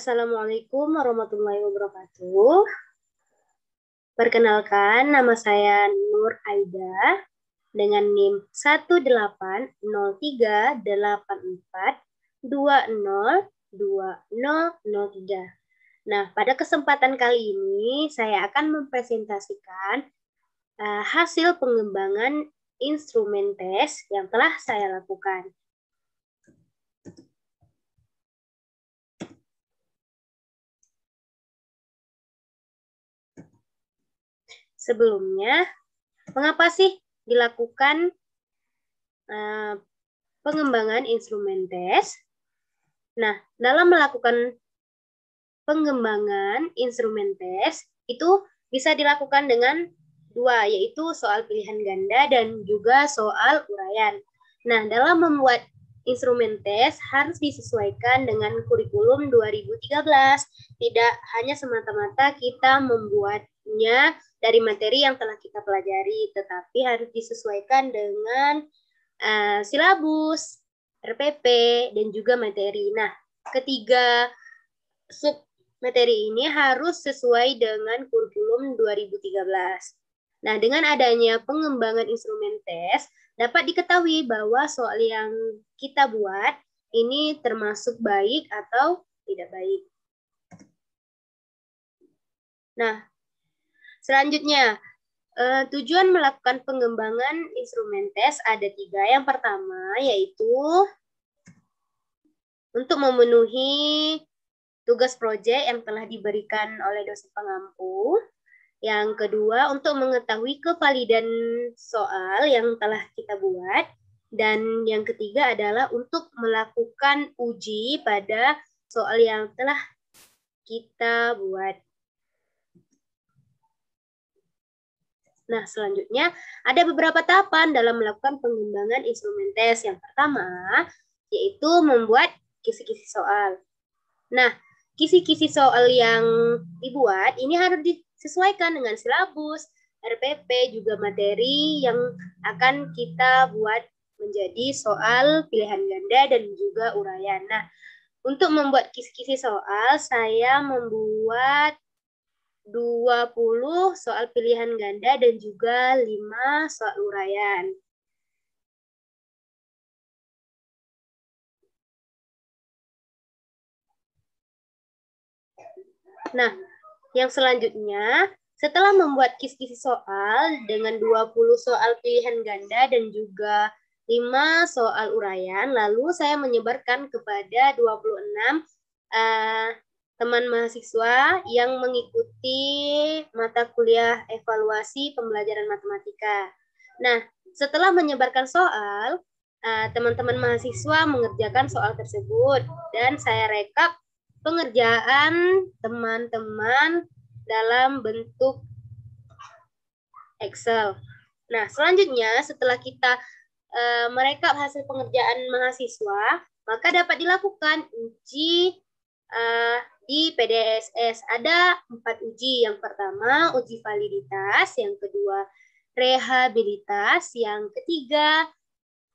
Assalamualaikum warahmatullahi wabarakatuh. Perkenalkan, nama saya Nur Aida dengan NIM 18038420003. Nah, pada kesempatan kali ini saya akan mempresentasikan hasil pengembangan instrumen tes yang telah saya lakukan. Sebelumnya, mengapa sih dilakukan pengembangan instrumen tes? Nah, dalam melakukan pengembangan instrumen tes itu bisa dilakukan dengan dua, yaitu soal pilihan ganda dan juga soal uraian. Nah, dalam membuat instrumen tes harus disesuaikan dengan kurikulum 2013. Tidak hanya semata-mata kita membuatnya dari materi yang telah kita pelajari, tetapi harus disesuaikan dengan silabus, RPP, dan juga materi. Nah, ketiga sub materi ini harus sesuai dengan kurikulum 2013. Nah, dengan adanya pengembangan instrumen tes, dapat diketahui bahwa soal yang kita buat ini termasuk baik atau tidak baik. Nah, selanjutnya, tujuan melakukan pengembangan instrumen tes ada 3. Yang pertama, yaitu untuk memenuhi tugas proyek yang telah diberikan oleh dosen pengampu. Yang kedua, untuk mengetahui kevalidan soal yang telah kita buat. Dan yang ketiga adalah untuk melakukan uji pada soal yang telah kita buat. Nah, selanjutnya ada beberapa tahapan dalam melakukan pengembangan instrumen tes. Yang pertama, yaitu membuat kisi-kisi soal. Nah, kisi-kisi soal yang dibuat ini harus disesuaikan dengan silabus, RPP, juga materi yang akan kita buat menjadi soal pilihan ganda dan juga uraian. Nah, untuk membuat kisi-kisi soal, saya membuat 20 soal pilihan ganda dan juga 5 soal uraian. Nah, yang selanjutnya, setelah membuat kisi-kisi soal dengan 20 soal pilihan ganda dan juga 5 soal uraian, lalu saya menyebarkan kepada 26 teman mahasiswa yang mengikuti mata kuliah evaluasi pembelajaran matematika. Nah, setelah menyebarkan soal, teman-teman mahasiswa mengerjakan soal tersebut dan saya rekap pengerjaan teman-teman dalam bentuk Excel. Nah, selanjutnya setelah kita merekap hasil pengerjaan mahasiswa, maka dapat dilakukan uji di PDSS. Ada 4 uji. Yang pertama, uji validitas. Yang kedua, rehabilitas. Yang ketiga,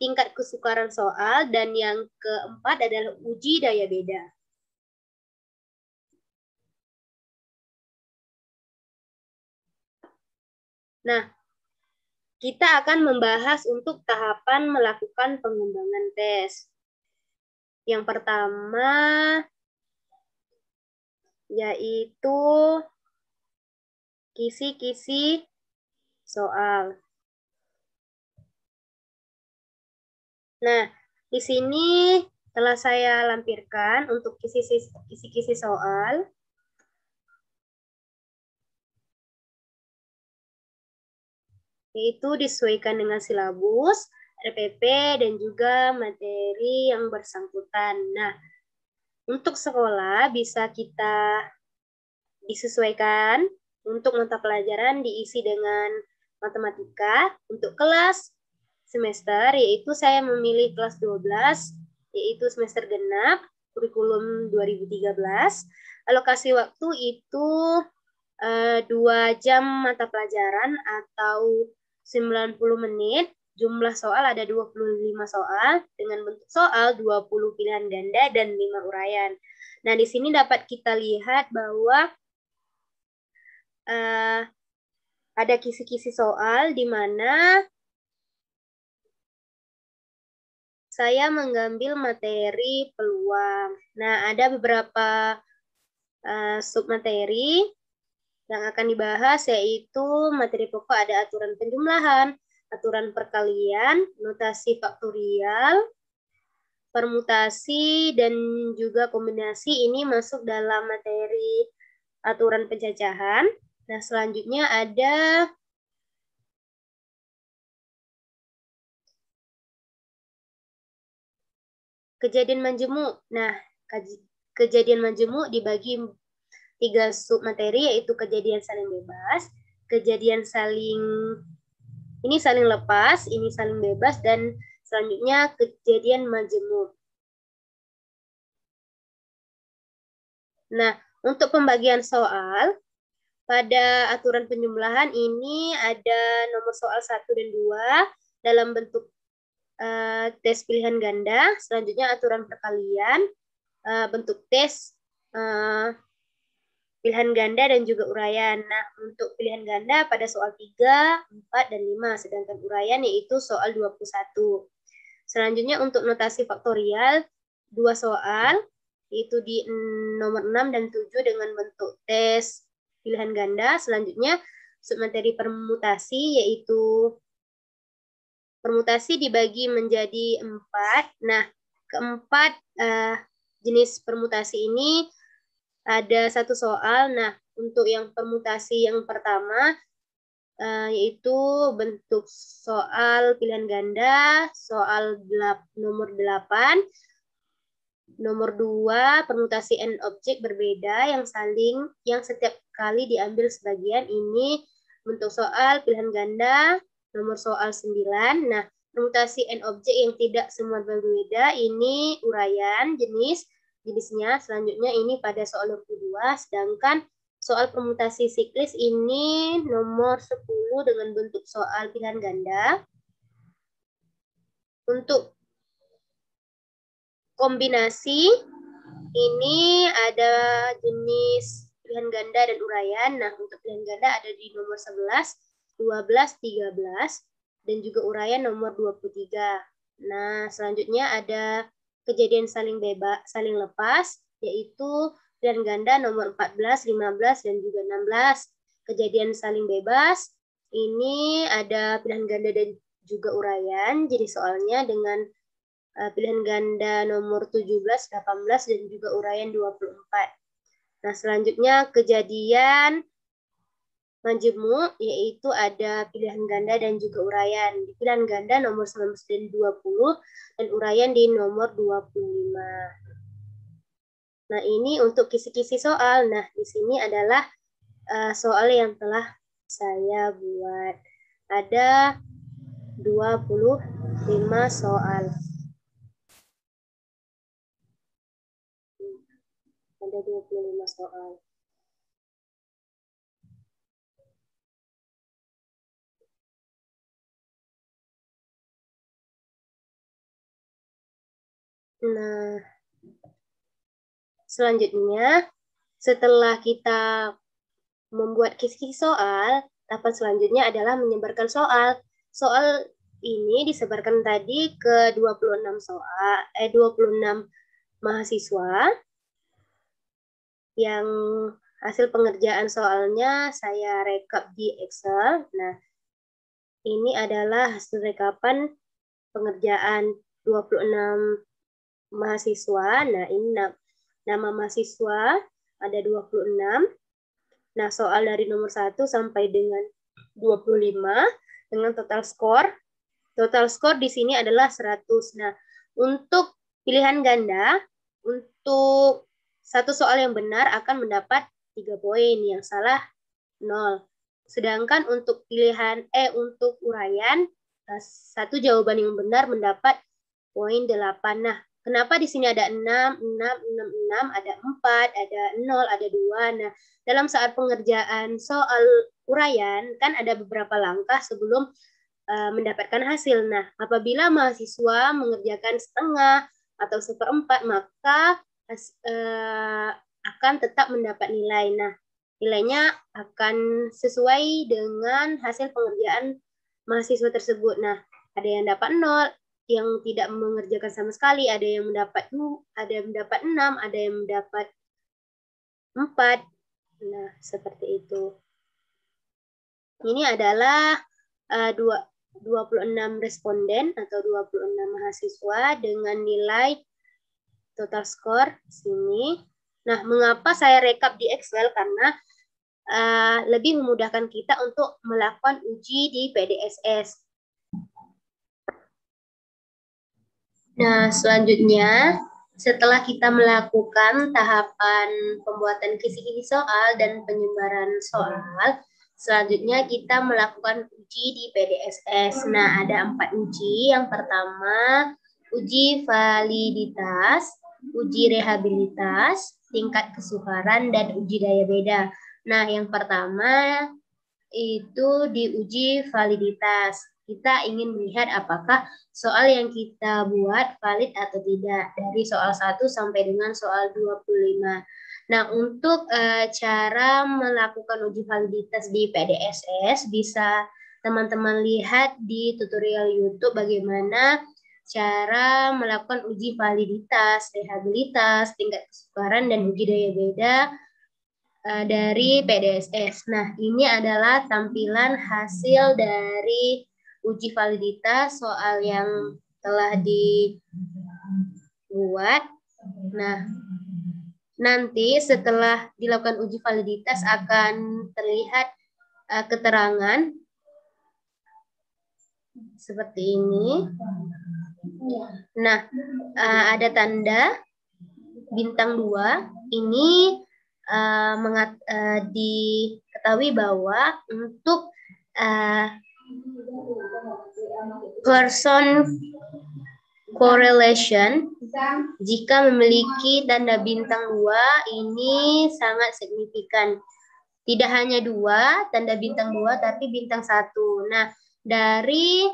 tingkat kesukaran soal. Dan yang keempat adalah uji daya beda. Nah, kita akan membahas untuk tahapan melakukan pengembangan tes. Yang pertama, yaitu kisi-kisi soal. Nah, di sini telah saya lampirkan untuk kisi-kisi soal. Yaitu disesuaikan dengan silabus, RPP, dan juga materi yang bersangkutan. Nah, untuk sekolah bisa kita disesuaikan untuk mata pelajaran diisi dengan matematika. Untuk kelas semester, yaitu saya memilih kelas 12, yaitu semester genap, kurikulum 2013. Alokasi waktu itu 2 jam mata pelajaran atau 90 menit. jumlah soal ada 25 soal dengan bentuk soal 20 pilihan ganda dan 5 uraian. Nah, di sini dapat kita lihat bahwa ada kisi-kisi soal di mana saya mengambil materi peluang. Nah, ada beberapa submateri yang akan dibahas, yaitu materi pokok ada aturan penjumlahan, aturan perkalian, notasi faktorial, permutasi, dan juga kombinasi. Ini masuk dalam materi aturan pencacahan. Nah, selanjutnya ada kejadian majemuk. Nah, kejadian majemuk dibagi 3 submateri, yaitu kejadian saling bebas, kejadian ini saling lepas, ini saling bebas, dan selanjutnya kejadian majemuk. Nah, untuk pembagian soal, pada aturan penjumlahan ini ada nomor soal 1 dan 2 dalam bentuk tes pilihan ganda. Selanjutnya aturan perkalian, bentuk tes pilihan ganda dan juga uraian. Nah, untuk pilihan ganda pada soal 3, 4, dan 5, sedangkan uraian yaitu soal 21. Selanjutnya untuk notasi faktorial, 2 soal, yaitu di nomor 6 dan 7 dengan bentuk tes pilihan ganda. Selanjutnya submateri permutasi, yaitu permutasi dibagi menjadi 4. Nah, keempat jenis permutasi ini ada 1 soal. Nah, untuk yang permutasi yang pertama, yaitu bentuk soal pilihan ganda, soal nomor 8, nomor 2, permutasi and objek berbeda yang setiap kali diambil sebagian. Ini bentuk soal pilihan ganda, nomor soal 9. Nah, permutasi and objek yang tidak semua berbeda, ini uraian jenisnya. Selanjutnya ini pada soal 22, sedangkan soal permutasi siklis ini nomor 10 dengan bentuk soal pilihan ganda. Untuk kombinasi ini ada jenis pilihan ganda dan uraian. Nah, untuk pilihan ganda ada di nomor 11, 12, 13, dan juga uraian nomor 23. Nah, selanjutnya ada kejadian saling lepas, yaitu pilihan ganda nomor 14, 15, dan juga 16. Kejadian saling bebas, ini ada pilihan ganda dan juga uraian. Jadi soalnya dengan pilihan ganda nomor 17, 18, dan juga uraian 24. Nah, selanjutnya kejadian majemuk, yaitu ada pilihan ganda dan juga uraian. Di pilihan ganda nomor 19 dan 20, dan uraian di nomor 25. Nah, ini untuk kisi-kisi soal. Nah, di sini adalah soal yang telah saya buat. Ada 25 soal. Ada 25 soal. Nah, selanjutnya setelah kita membuat kisi-kisi soal, tahapan selanjutnya adalah menyebarkan soal. Soal ini disebarkan tadi ke 26 mahasiswa yang hasil pengerjaan soalnya saya rekap di Excel. Nah, ini adalah hasil rekapan pengerjaan 26 mahasiswa. Nah, ini nama mahasiswa ada 26. Nah, soal dari nomor 1 sampai dengan 25 dengan total skor. Total skor di sini adalah 100. Nah, untuk pilihan ganda, untuk satu soal yang benar akan mendapat 3 poin, yang salah 0. Sedangkan untuk untuk uraian, satu jawaban yang benar mendapat poin 8. Nah, kenapa di sini ada 6, 6, 6, 6, ada 4, ada 0, ada 2. Nah, dalam saat pengerjaan soal uraian, kan ada beberapa langkah sebelum mendapatkan hasil. Nah, apabila mahasiswa mengerjakan setengah atau seperempat, maka akan tetap mendapat nilai. Nah, nilainya akan sesuai dengan hasil pengerjaan mahasiswa tersebut. Nah, ada yang dapat 0, yang tidak mengerjakan sama sekali, ada yang mendapat 6, ada yang mendapat 4. Nah, seperti itu. Ini adalah 26 responden atau 26 mahasiswa dengan nilai total skor sini. Nah, mengapa saya rekap di Excel? Karena lebih memudahkan kita untuk melakukan uji di PDSS. Nah, selanjutnya setelah kita melakukan tahapan pembuatan kisi-kisi soal dan penyebaran soal, selanjutnya kita melakukan uji di PDSS. Nah, ada 4 uji. Yang pertama, uji validitas, uji rehabilitas, tingkat kesukaran, dan uji daya beda. Nah, yang pertama itu diuji validitas. Kita ingin melihat apakah soal yang kita buat valid atau tidak dari soal 1 sampai dengan soal 25. Nah, untuk cara melakukan uji validitas di PDSS bisa teman-teman lihat di tutorial YouTube bagaimana cara melakukan uji validitas, rehabilitas, tingkat kesukaran, dan uji daya beda dari PDSS. Nah, ini adalah tampilan hasil dari uji validitas soal yang telah dibuat. Nah, nanti setelah dilakukan uji validitas akan terlihat keterangan seperti ini. Nah, ada tanda bintang 2. Ini diketahui bahwa untuk person correlation, jika memiliki tanda bintang 2 ini sangat signifikan. Tidak hanya 2, tanda bintang 2, tapi bintang 1. Nah, dari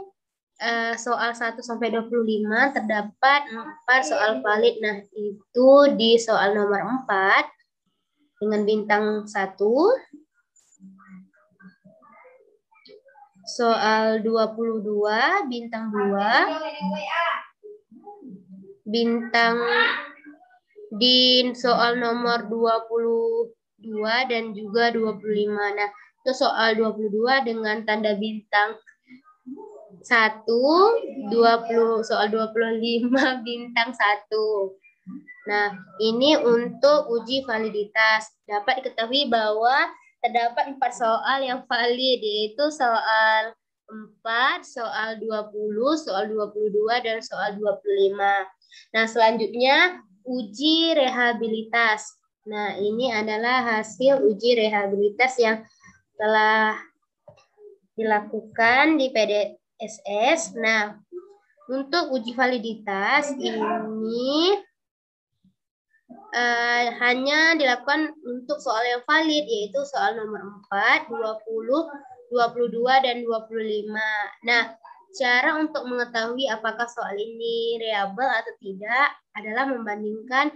soal 1 sampai 25 terdapat 4 soal valid. Nah, itu di soal nomor 4 dengan bintang 1. Soal 22 bintang 2. Bintang di soal nomor 22 dan juga 25. Nah, itu soal 22 dengan tanda bintang 1, 20, soal 25 bintang 1. Nah, ini untuk uji validitas. Dapat diketahui bahwa terdapat 4 soal yang valid, yaitu soal 4, soal 20, soal 22, dan soal 25. Nah, selanjutnya uji rehabilitas. Nah, ini adalah hasil uji rehabilitas yang telah dilakukan di PDSS. Nah, untuk uji validitas ini hanya dilakukan untuk soal yang valid, yaitu soal nomor 4, 20, 22, dan 25. Nah, cara untuk mengetahui apakah soal ini reliable atau tidak adalah membandingkan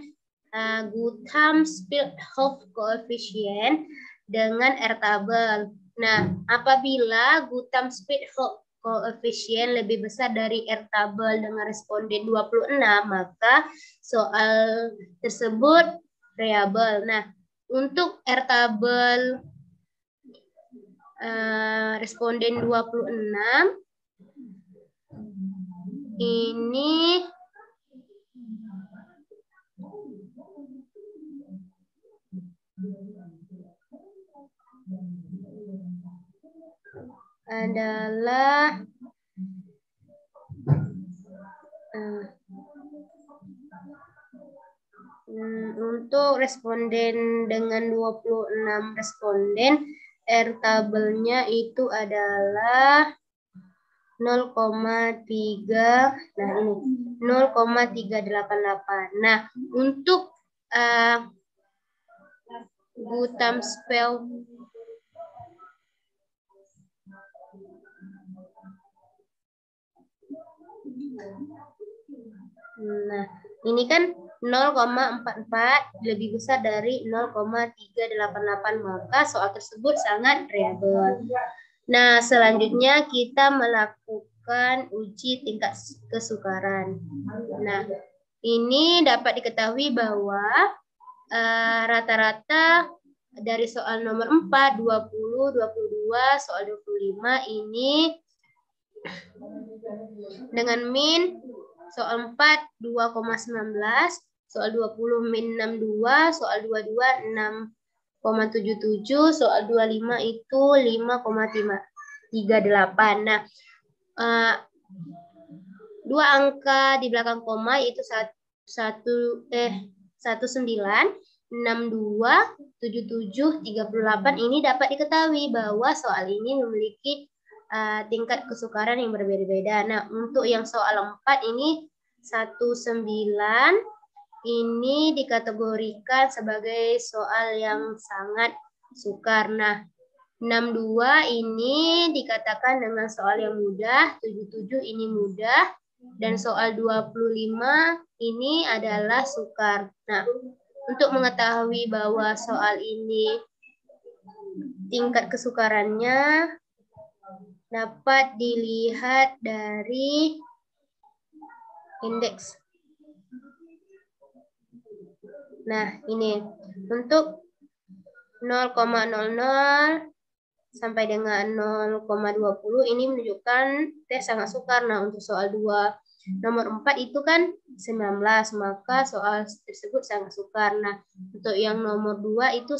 Gutham-Spielhoff coefficient dengan R-table. Nah, apabila Gutham-Spielhoff koefisien lebih besar dari R-table dengan responden 26, maka soal tersebut reliable. Nah, untuk R-table responden 26 ini adalah untuk responden dengan 26 responden, R-tabelnya itu adalah 0,3, nah ini 0,388. Nah, untuk Gutham-Spielhoff Nah, ini kan 0,44 lebih besar dari 0,388, maka soal tersebut sangat variabel. Nah, selanjutnya kita melakukan uji tingkat kesukaran. Nah, ini dapat diketahui bahwa rata-rata dari soal nomor 4, 20, 22, soal 25 ini dengan min soal 4 2,19, soal 20 min 62, soal 22 6,77, soal 25 itu 5,38. Nah, dua angka di belakang koma yaitu 19, 62, 77, 38 ini dapat diketahui bahwa soal ini memiliki tingkat kesukaran yang berbeda-beda. Nah, untuk yang soal 4 ini 19 ini dikategorikan sebagai soal yang sangat sukar. Nah, 62 ini dikatakan dengan soal yang mudah, 77 ini mudah, dan soal 25 ini adalah sukar. Nah, untuk mengetahui bahwa soal ini tingkat kesukarannya dapat dilihat dari indeks. Nah, ini untuk 0,00 sampai dengan 0,20 ini menunjukkan tes sangat sukar. Nah, untuk soal 2 nomor 4 itu kan 19, maka soal tersebut sangat sukar. Nah, untuk yang nomor 2 itu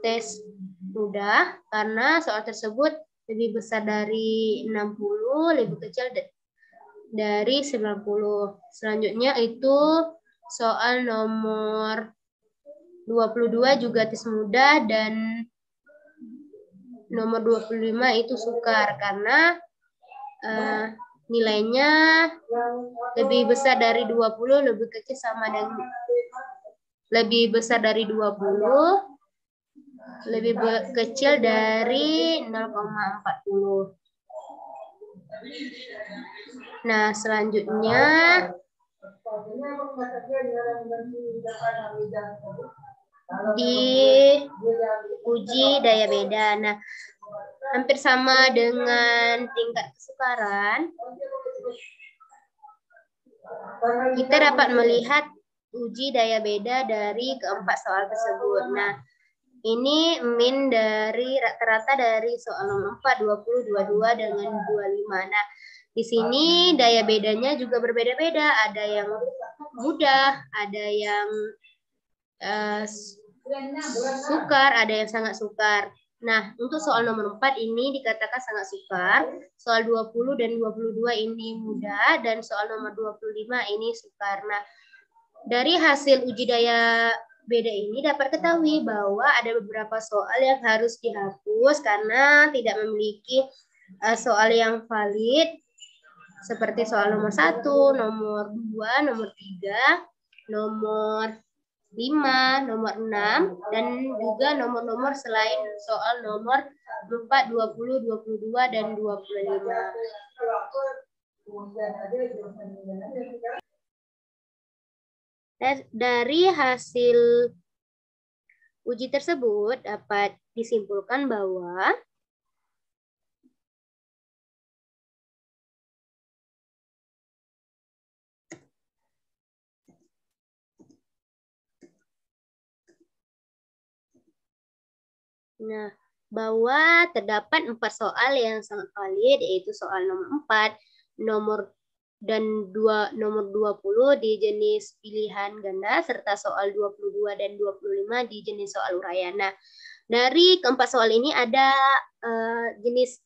tes mudah karena soal tersebut lebih besar dari 60, lebih kecil dari 90. Selanjutnya itu soal nomor 22 juga tes mudah dan nomor 25 itu sukar karena nilainya lebih besar dari 20, lebih kecil sama dengan lebih besar dari 20, lebih kecil dari 0,40. Nah, selanjutnya diuji daya beda. Nah, hampir sama dengan tingkat kesukaran. Kita dapat melihat uji daya beda dari keempat soal tersebut. Nah, ini min dari rata-rata dari soal nomor 4, 20, 22 dengan 25. Nah, di sini daya bedanya juga berbeda-beda. Ada yang mudah, ada yang sukar, ada yang sangat sukar. Nah, untuk soal nomor 4 ini dikatakan sangat sukar, soal 20 dan 22 ini mudah, dan soal nomor 25 ini sukar. Nah, dari hasil uji daya beda ini dapat ketahui bahwa ada beberapa soal yang harus dihapus karena tidak memiliki soal yang valid, seperti soal nomor 1, nomor 2, nomor 3, nomor 5, nomor 6, dan juga nomor-nomor selain soal nomor 4, 20, 22, dan 25. Dari hasil uji tersebut dapat disimpulkan bahwa bahwa terdapat 4 soal yang sangat valid, yaitu soal nomor 4, nomor 20 di jenis pilihan ganda, serta soal 22 dan 25 di jenis soal uraian. Nah, dari keempat soal ini ada jenis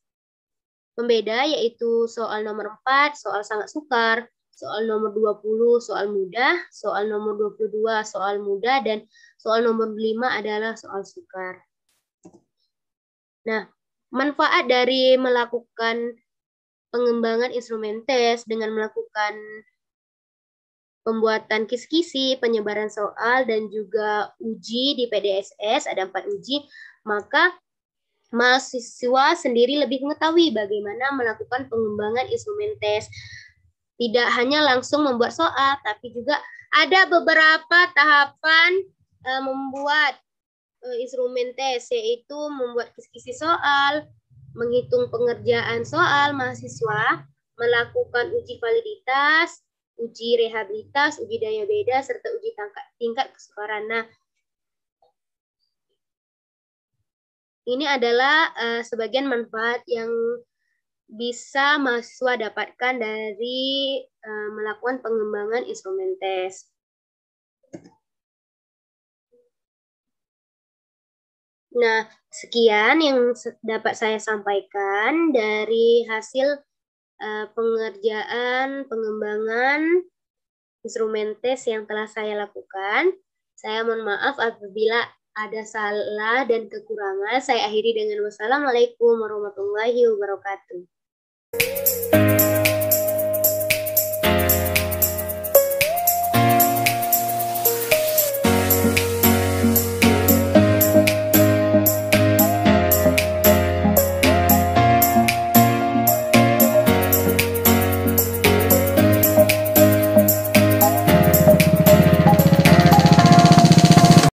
pembeda, yaitu soal nomor 4, soal sangat sukar, soal nomor 20, soal mudah, soal nomor 22, soal mudah, dan soal nomor 5 adalah soal sukar. Nah, manfaat dari melakukan pengembangan instrumen tes dengan melakukan pembuatan kisi-kisi, penyebaran soal, dan juga uji di PDSS, ada 4 uji, maka mahasiswa sendiri lebih mengetahui bagaimana melakukan pengembangan instrumen tes. Tidak hanya langsung membuat soal, tapi juga ada beberapa tahapan membuat instrumen tes, yaitu membuat kisi-kisi soal, menghitung pengerjaan soal mahasiswa, melakukan uji validitas, uji rehabilitas, uji daya beda, serta uji tingkat kesukaran. Nah, ini adalah sebagian manfaat yang bisa mahasiswa dapatkan dari melakukan pengembangan instrumen tes. Nah, sekian yang dapat saya sampaikan dari hasil pengerjaan pengembangan instrumen tes yang telah saya lakukan. Saya mohon maaf apabila ada salah dan kekurangan. Saya akhiri dengan wassalamualaikum warahmatullahi wabarakatuh.